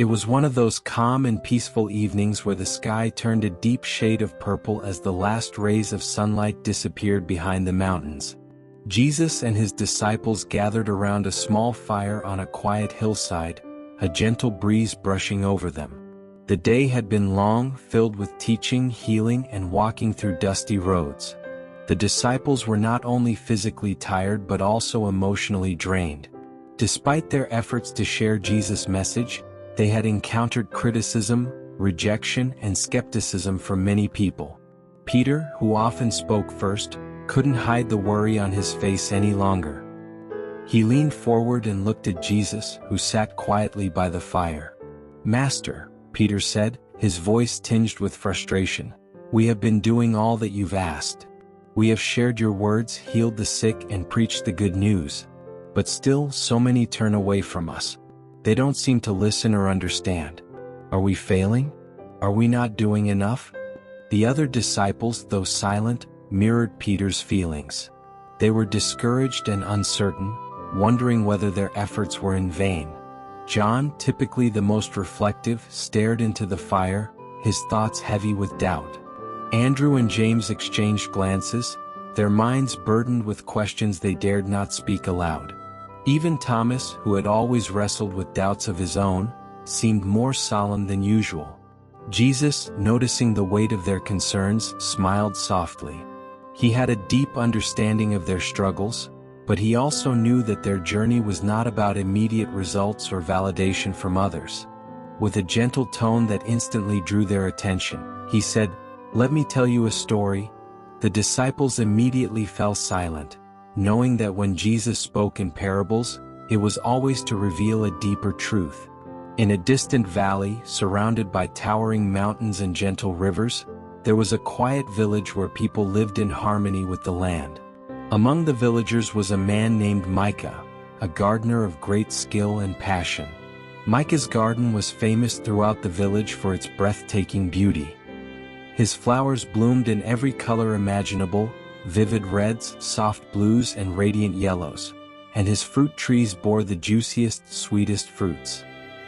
It was one of those calm and peaceful evenings where the sky turned a deep shade of purple as the last rays of sunlight disappeared behind the mountains. Jesus and his disciples gathered around a small fire on a quiet hillside, a gentle breeze brushing over them. The day had been long, filled with teaching, healing, and walking through dusty roads. The disciples were not only physically tired but also emotionally drained. Despite their efforts to share Jesus' message, they had encountered criticism, rejection, and skepticism from many people. Peter, who often spoke first, couldn't hide the worry on his face any longer. He leaned forward and looked at Jesus, who sat quietly by the fire. "Master," Peter said, his voice tinged with frustration, "we have been doing all that you've asked. We have shared your words, healed the sick, and preached the good news. But still, so many turn away from us. They don't seem to listen or understand. Are we failing? Are we not doing enough?" The other disciples, though silent, mirrored Peter's feelings. They were discouraged and uncertain, wondering whether their efforts were in vain. John, typically the most reflective, stared into the fire, his thoughts heavy with doubt. Andrew and James exchanged glances, their minds burdened with questions they dared not speak aloud. Even Thomas, who had always wrestled with doubts of his own, seemed more solemn than usual. Jesus, noticing the weight of their concerns, smiled softly. He had a deep understanding of their struggles, but he also knew that their journey was not about immediate results or validation from others. With a gentle tone that instantly drew their attention, he said, "Let me tell you a story." The disciples immediately fell silent, knowing that when Jesus spoke in parables, it was always to reveal a deeper truth. In a distant valley, surrounded by towering mountains and gentle rivers, there was a quiet village where people lived in harmony with the land. Among the villagers was a man named Micah, a gardener of great skill and passion. Micah's garden was famous throughout the village for its breathtaking beauty. His flowers bloomed in every color imaginable, vivid reds, soft blues, and radiant yellows, and his fruit trees bore the juiciest, sweetest fruits.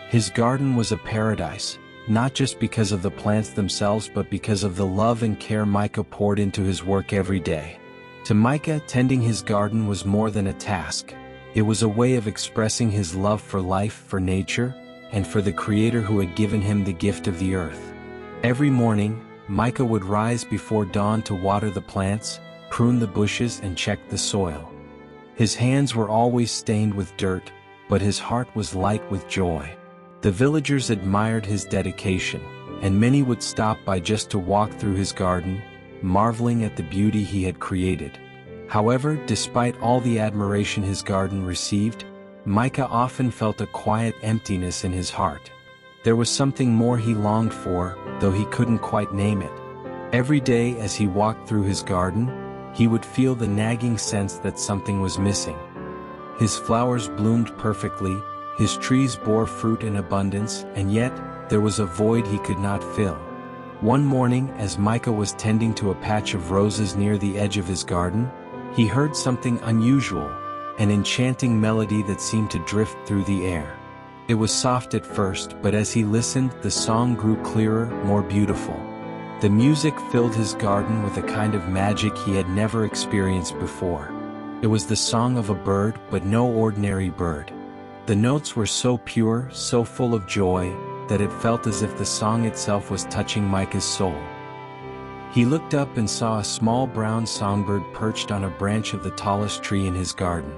His garden was a paradise, not just because of the plants themselves but because of the love and care Micah poured into his work every day. To Micah, tending his garden was more than a task. It was a way of expressing his love for life, for nature, and for the Creator who had given him the gift of the earth. Every morning, Micah would rise before dawn to water the plants, prune the bushes, and check the soil. His hands were always stained with dirt, but his heart was light with joy. The villagers admired his dedication, and many would stop by just to walk through his garden, marveling at the beauty he had created. However, despite all the admiration his garden received, Micah often felt a quiet emptiness in his heart. There was something more he longed for, though he couldn't quite name it. Every day as he walked through his garden, he would feel the nagging sense that something was missing. His flowers bloomed perfectly, his trees bore fruit in abundance, and yet, there was a void he could not fill. One morning, as Micah was tending to a patch of roses near the edge of his garden, he heard something unusual, an enchanting melody that seemed to drift through the air. It was soft at first, but as he listened, the song grew clearer, more beautiful. The music filled his garden with a kind of magic he had never experienced before. It was the song of a bird, but no ordinary bird. The notes were so pure, so full of joy, that it felt as if the song itself was touching Micah's soul. He looked up and saw a small brown songbird perched on a branch of the tallest tree in his garden.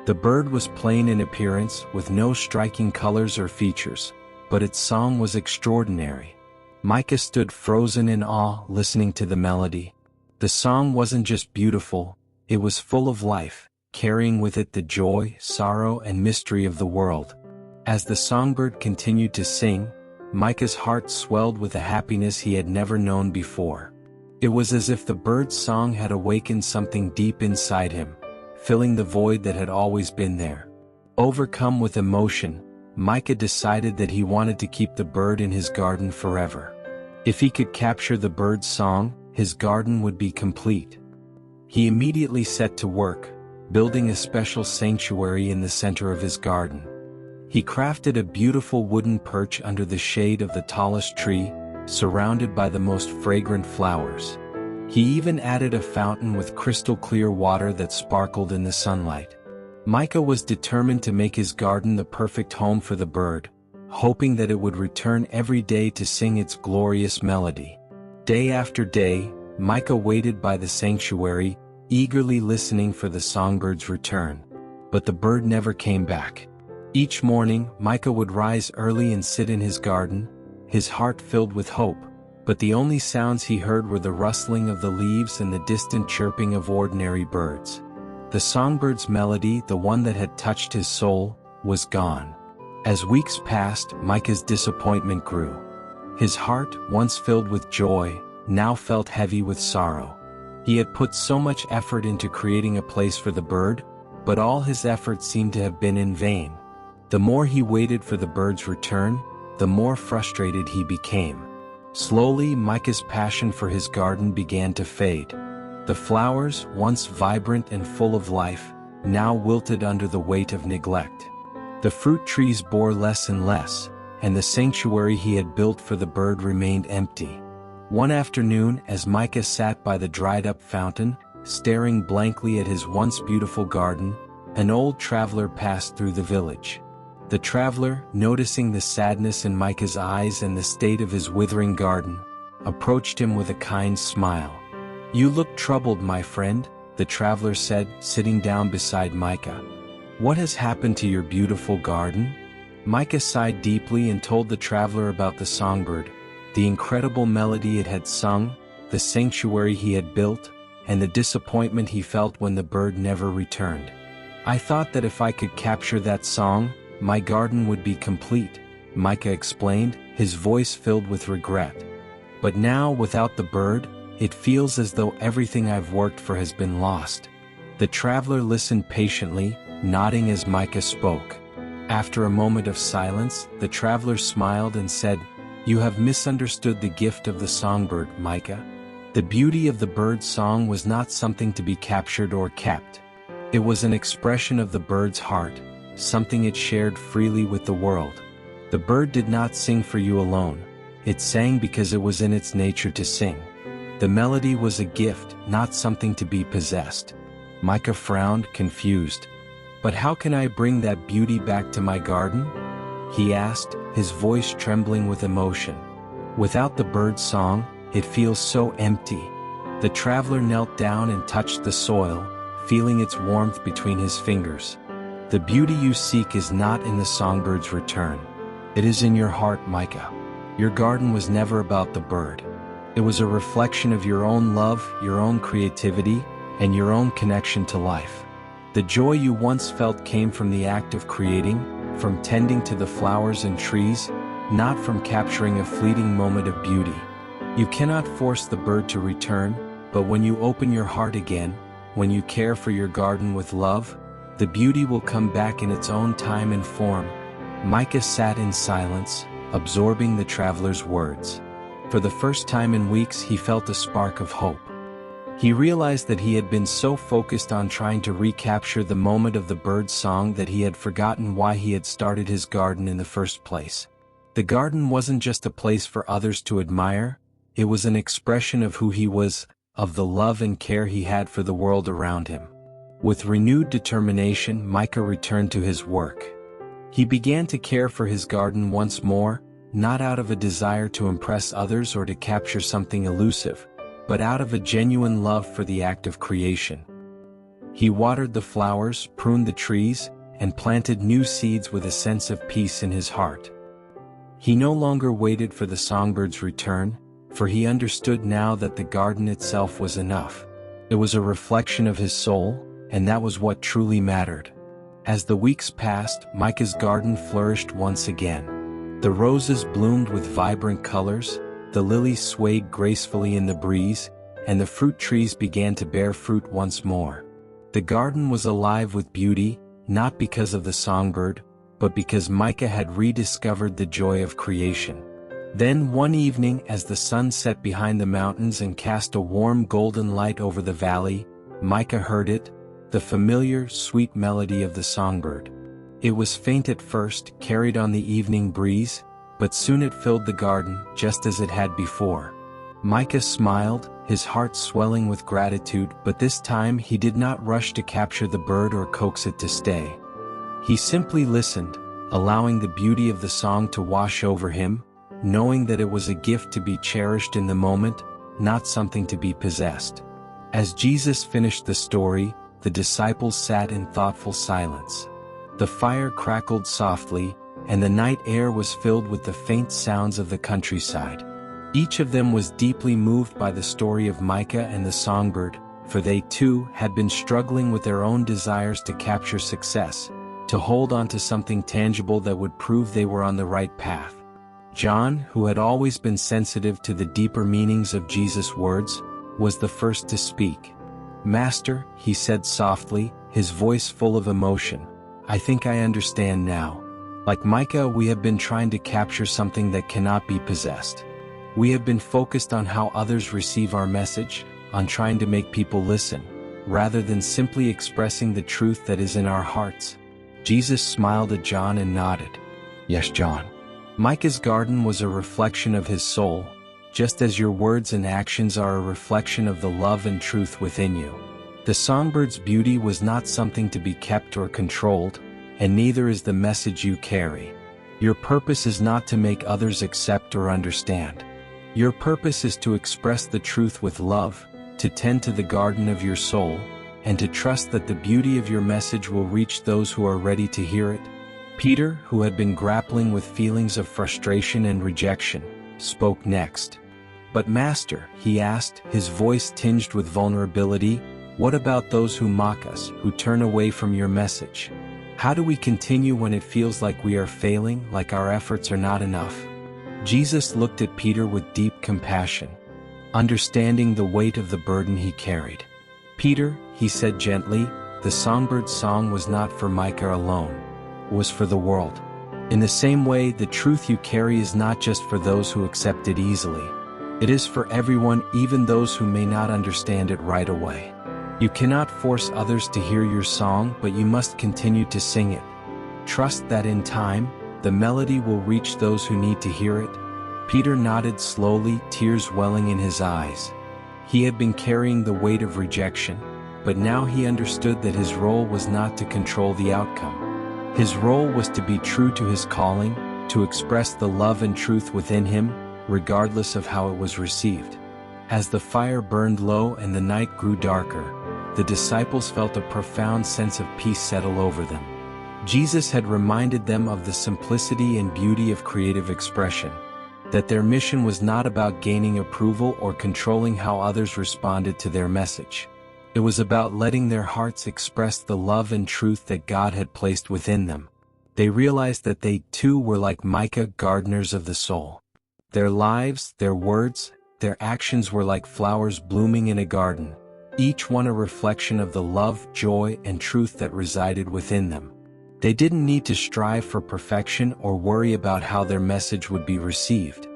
The bird was plain in appearance, with no striking colors or features, but its song was extraordinary. Micah stood frozen in awe, listening to the melody. The song wasn't just beautiful, it was full of life, carrying with it the joy, sorrow, and mystery of the world. As the songbird continued to sing, Micah's heart swelled with a happiness he had never known before. It was as if the bird's song had awakened something deep inside him, filling the void that had always been there. Overcome with emotion, Micah decided that he wanted to keep the bird in his garden forever. If he could capture the bird's song, his garden would be complete. He immediately set to work, building a special sanctuary in the center of his garden. He crafted a beautiful wooden perch under the shade of the tallest tree, surrounded by the most fragrant flowers. He even added a fountain with crystal-clear water that sparkled in the sunlight. Micah was determined to make his garden the perfect home for the bird, hoping that it would return every day to sing its glorious melody. Day after day, Micah waited by the sanctuary, eagerly listening for the songbird's return. But the bird never came back. Each morning, Micah would rise early and sit in his garden, his heart filled with hope, but the only sounds he heard were the rustling of the leaves and the distant chirping of ordinary birds. The songbird's melody, the one that had touched his soul, was gone. As weeks passed, Micah's disappointment grew. His heart, once filled with joy, now felt heavy with sorrow. He had put so much effort into creating a place for the bird, but all his efforts seemed to have been in vain. The more he waited for the bird's return, the more frustrated he became. Slowly, Micah's passion for his garden began to fade. The flowers, once vibrant and full of life, now wilted under the weight of neglect. The fruit trees bore less and less, and the sanctuary he had built for the bird remained empty. One afternoon, as Micah sat by the dried-up fountain, staring blankly at his once beautiful garden, an old traveler passed through the village. The traveler, noticing the sadness in Micah's eyes and the state of his withering garden, approached him with a kind smile. "You look troubled, my friend," the traveler said, sitting down beside Micah. "What has happened to your beautiful garden?" Micah sighed deeply and told the traveler about the songbird, the incredible melody it had sung, the sanctuary he had built, and the disappointment he felt when the bird never returned. "I thought that if I could capture that song, my garden would be complete," Micah explained, his voice filled with regret. "But now, without the bird, it feels as though everything I've worked for has been lost." The traveler listened patiently, nodding as Micah spoke. After a moment of silence, the traveler smiled and said, "You have misunderstood the gift of the songbird, Micah. The beauty of the bird's song was not something to be captured or kept. It was an expression of the bird's heart, something it shared freely with the world. The bird did not sing for you alone. It sang because it was in its nature to sing. The melody was a gift, not something to be possessed." Micah frowned, confused. "But how can I bring that beauty back to my garden?" he asked, his voice trembling with emotion. "Without the bird's song, it feels so empty." The traveler knelt down and touched the soil, feeling its warmth between his fingers. "The beauty you seek is not in the songbird's return. It is in your heart, Micah. Your garden was never about the bird. It was a reflection of your own love, your own creativity, and your own connection to life. The joy you once felt came from the act of creating, from tending to the flowers and trees, not from capturing a fleeting moment of beauty. You cannot force the bird to return, but when you open your heart again, when you care for your garden with love, the beauty will come back in its own time and form." Micah sat in silence, absorbing the traveler's words. For the first time in weeks, he felt a spark of hope. He realized that he had been so focused on trying to recapture the moment of the bird's song that he had forgotten why he had started his garden in the first place. The garden wasn't just a place for others to admire, it was an expression of who he was, of the love and care he had for the world around him. With renewed determination, Micah returned to his work. He began to care for his garden once more, not out of a desire to impress others or to capture something elusive, but out of a genuine love for the act of creation. He watered the flowers, pruned the trees, and planted new seeds with a sense of peace in his heart. He no longer waited for the songbird's return, for he understood now that the garden itself was enough. It was a reflection of his soul, and that was what truly mattered. As the weeks passed, Micah's garden flourished once again. The roses bloomed with vibrant colors, the lilies swayed gracefully in the breeze, and the fruit trees began to bear fruit once more. The garden was alive with beauty, not because of the songbird, but because Micah had rediscovered the joy of creation. Then one evening, as the sun set behind the mountains and cast a warm golden light over the valley, Micah heard it, the familiar, sweet melody of the songbird. It was faint at first, carried on the evening breeze, but soon it filled the garden, just as it had before. Micah smiled, his heart swelling with gratitude, but this time he did not rush to capture the bird or coax it to stay. He simply listened, allowing the beauty of the song to wash over him, knowing that it was a gift to be cherished in the moment, not something to be possessed. As Jesus finished the story, the disciples sat in thoughtful silence. The fire crackled softly, and the night air was filled with the faint sounds of the countryside. Each of them was deeply moved by the story of Micah and the songbird, for they too had been struggling with their own desires to capture success, to hold on to something tangible that would prove they were on the right path. John, who had always been sensitive to the deeper meanings of Jesus' words, was the first to speak. "Master," he said softly, his voice full of emotion, "I think I understand now. Like Micah, we have been trying to capture something that cannot be possessed. We have been focused on how others receive our message, on trying to make people listen, rather than simply expressing the truth that is in our hearts." Jesus smiled at John and nodded. "Yes, John. Micah's garden was a reflection of his soul, just as your words and actions are a reflection of the love and truth within you. The songbird's beauty was not something to be kept or controlled, and neither is the message you carry. Your purpose is not to make others accept or understand. Your purpose is to express the truth with love, to tend to the garden of your soul, and to trust that the beauty of your message will reach those who are ready to hear it." Peter, who had been grappling with feelings of frustration and rejection, spoke next. "But Master," he asked, his voice tinged with vulnerability, "what about those who mock us, who turn away from your message? How do we continue when it feels like we are failing, like our efforts are not enough?" Jesus looked at Peter with deep compassion, understanding the weight of the burden he carried. "Peter," he said gently, "the songbird's song was not for Micah alone. It was for the world. In the same way, the truth you carry is not just for those who accept it easily. It is for everyone, even those who may not understand it right away. You cannot force others to hear your song, but you must continue to sing it. Trust that in time, the melody will reach those who need to hear it." Peter nodded slowly, tears welling in his eyes. He had been carrying the weight of rejection, but now he understood that his role was not to control the outcome. His role was to be true to his calling, to express the love and truth within him, regardless of how it was received. As the fire burned low and the night grew darker, the disciples felt a profound sense of peace settle over them. Jesus had reminded them of the simplicity and beauty of creative expression, that their mission was not about gaining approval or controlling how others responded to their message. It was about letting their hearts express the love and truth that God had placed within them. They realized that they too were like Micah, gardeners of the soul. Their lives, their words, their actions were like flowers blooming in a garden, each one a reflection of the love, joy, and truth that resided within them. They didn't need to strive for perfection or worry about how their message would be received.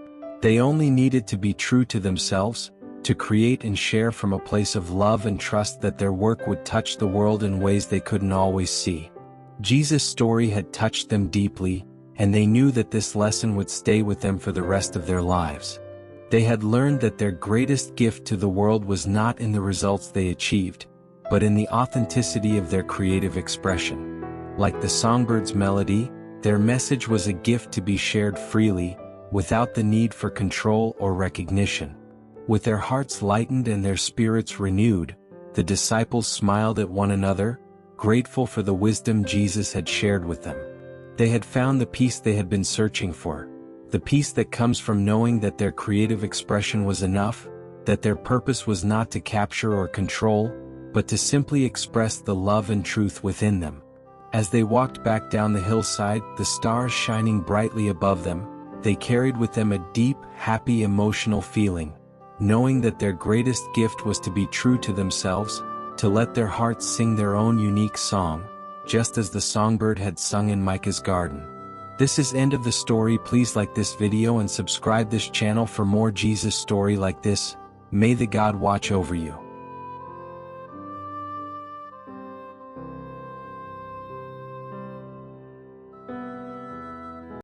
They only needed to be true to themselves, to create and share from a place of love and trust that their work would touch the world in ways they couldn't always see. Jesus' story had touched them deeply, and they knew that this lesson would stay with them for the rest of their lives. They had learned that their greatest gift to the world was not in the results they achieved, but in the authenticity of their creative expression. Like the songbird's melody, their message was a gift to be shared freely, without the need for control or recognition. With their hearts lightened and their spirits renewed, the disciples smiled at one another, grateful for the wisdom Jesus had shared with them. They had found the peace they had been searching for, the peace that comes from knowing that their creative expression was enough, that their purpose was not to capture or control, but to simply express the love and truth within them. As they walked back down the hillside, the stars shining brightly above them, they carried with them a deep, happy emotional feeling, knowing that their greatest gift was to be true to themselves, to let their hearts sing their own unique song, just as the songbird had sung in Micah's garden. This is end of the story. Please like this video and subscribe this channel for more Jesus story like this. May the God watch over you.